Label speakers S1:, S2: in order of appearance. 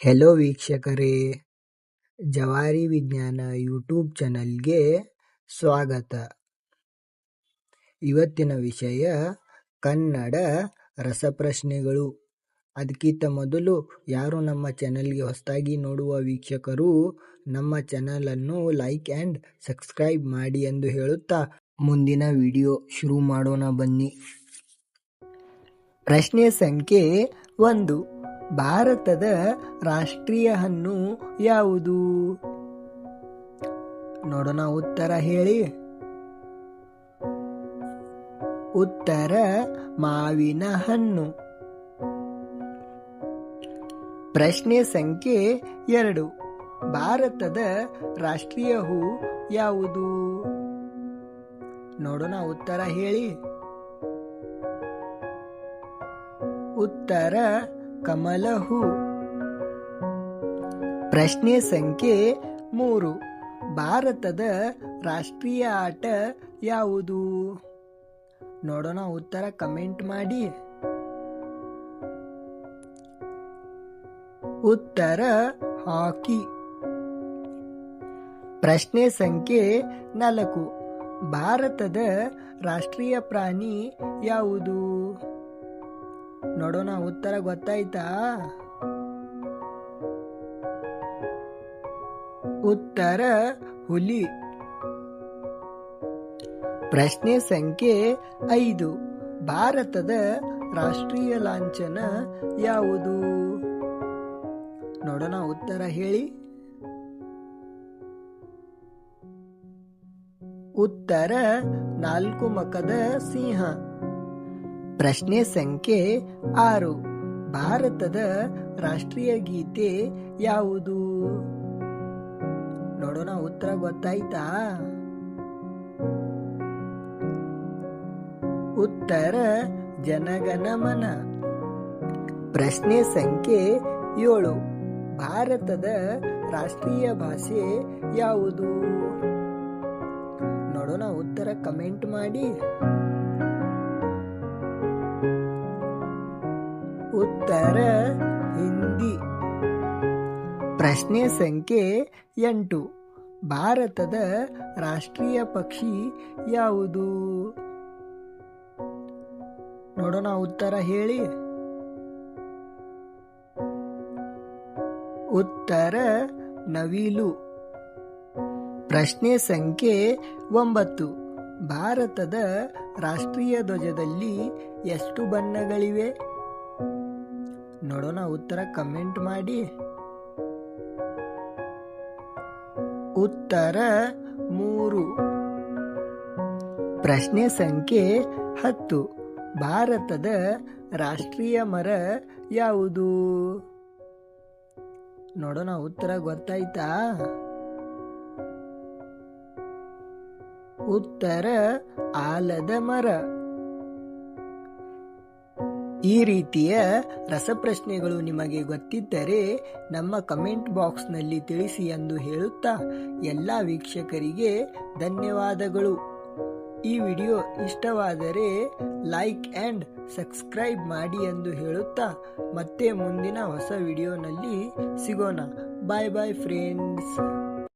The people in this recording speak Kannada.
S1: ಹೆಲೋ ವೀಕ್ಷಕರೇ, ಜವಾರಿ ವಿಜ್ಞಾನ ಯೂಟ್ಯೂಬ್ ಚಾನಲ್ಗೆ ಸ್ವಾಗತ. ಇವತ್ತಿನ ವಿಷಯ ಕನ್ನಡ ರಸಪ್ರಶ್ನೆಗಳು. ಅದಕ್ಕಿಂತ ಮೊದಲು ಯಾರು ನಮ್ಮ ಚಾನಲ್ಗೆ ಹೊಸದಾಗಿ ನೋಡುವ ವೀಕ್ಷಕರು ನಮ್ಮ ಚಾನಲನ್ನು ಲೈಕ್ ಆ್ಯಂಡ್ ಸಬ್ಸ್ಕ್ರೈಬ್ ಮಾಡಿ ಎಂದು ಹೇಳುತ್ತಾ ಮುಂದಿನ ವಿಡಿಯೋ ಶುರು ಮಾಡೋಣ ಬನ್ನಿ. ಪ್ರಶ್ನೆ ಸಂಖ್ಯೆ 1. ಭಾರತದ ರಾಷ್ಟ್ರೀಯ ಹಣ್ಣು ಯಾವುದು? ನೋಡೋಣ, ಉತ್ತರ ಹೇಳಿ. ಉತ್ತರ ಮಾವಿನ ಹಣ್ಣು. ಪ್ರಶ್ನೆ ಸಂಖ್ಯೆ 2. ಭಾರತದ ರಾಷ್ಟ್ರೀಯ ಹೂ ಯಾವುದು? ನೋಡೋಣ, ಉತ್ತರ ಹೇಳಿ. ಉತ್ತರ ಕಮಲ ಹೂ. ಪ್ರಶ್ನೆ ಸಂಖ್ಯೆ 3. ಭಾರತದ ರಾಷ್ಟ್ರೀಯ ಆಟ ಯಾವುದು? ನೋಡೋಣ, ಉತ್ತರ ಕಮೆಂಟ್ ಮಾಡಿ. ಉತ್ತರ ಹಾಕಿ. ಪ್ರಶ್ನೆ ಸಂಖ್ಯೆ 4. ಭಾರತದ ರಾಷ್ಟ್ರೀಯ ಪ್ರಾಣಿ ಯಾವುದು? ನೋಡೋಣ, ಉತ್ತರ ಗೊತ್ತಾಯ್ತಾ? ಉತ್ತರ ಹುಲಿ. ಪ್ರಶ್ನೆ ಸಂಖ್ಯೆ 5. ಭಾರತದ ರಾಷ್ಟ್ರೀಯ ಲಾಂಛನ ಯಾವುದು? ನೋಡೋಣ, ಉತ್ತರ ಹೇಳಿ. ಉತ್ತರ 4 ಮುಖದ ಸಿಂಹ. ಪ್ರಶ್ನೆ ಸಂಖ್ಯೆ 6. ಭಾರತದ ರಾಷ್ಟ್ರೀಯ ಗೀತೆ ಯಾವುದು? ನೋಡೋಣ, ಉತ್ತರ ಗೊತ್ತಾಯ್ತಾ? ಉತ್ತರ ಜನಗಣಮನ. ಪ್ರಶ್ನೆ ಸಂಖ್ಯೆ 7. ಭಾರತದ ರಾಷ್ಟ್ರೀಯ ಭಾಷೆ ಯಾವುದು? ನೋಡೋಣ, ಉತ್ತರ ಕಮೆಂಟ್ ಮಾಡಿ. ಉತ್ತರ ಹಿಂದಿ. ಪ್ರಶ್ನೆ ಸಂಖ್ಯೆ 8. ಭಾರತದ ರಾಷ್ಟ್ರೀಯ ಪಕ್ಷಿ ಯಾವುದು? ನೋಡೋಣ, ಉತ್ತರ ಹೇಳಿ. ಉತ್ತರ ನವಿಲು. ಪ್ರಶ್ನೆ ಸಂಖ್ಯೆ 9. ಭಾರತದ ರಾಷ್ಟ್ರೀಯ ಧ್ವಜದಲ್ಲಿ ಎಷ್ಟು ಬಣ್ಣಗಳಿವೆ? ನೋಡೋಣ, ಉತ್ತರ ಕಮೆಂಟ್ ಮಾಡಿ. ಉತ್ತರ 3. ಪ್ರಶ್ನೆ ಸಂಖ್ಯೆ 10. ಭಾರತದ ರಾಷ್ಟ್ರೀಯ ಮರ ಯಾವುದು? ನೋಡೋಣ, ಉತ್ತರ ಗೊತ್ತಾಯ್ತಾ? ಉತ್ತರ ಆಲದ ಮರ. ಈ ರೀತಿಯ ರಸಪ್ರಶ್ನೆಗಳು ನಿಮಗೆ ಗೊತ್ತಿದ್ದರೆ ನಮ್ಮ ಕಮೆಂಟ್ ಬಾಕ್ಸ್ನಲ್ಲಿ ತಿಳಿಸಿ ಎಂದು ಹೇಳುತ್ತಾ ಎಲ್ಲ ವೀಕ್ಷಕರಿಗೆ ಧನ್ಯವಾದಗಳು. ಈ ವಿಡಿಯೋ ಇಷ್ಟವಾದರೆ ಲೈಕ್ ಆ್ಯಂಡ್ ಸಬ್ಸ್ಕ್ರೈಬ್ ಮಾಡಿ ಎಂದು ಹೇಳುತ್ತಾ ಮತ್ತೆ ಮುಂದಿನ ಹೊಸ ವಿಡಿಯೋನಲ್ಲಿ ಸಿಗೋಣ. ಬಾಯ್ ಬಾಯ್ ಫ್ರೆಂಡ್ಸ್.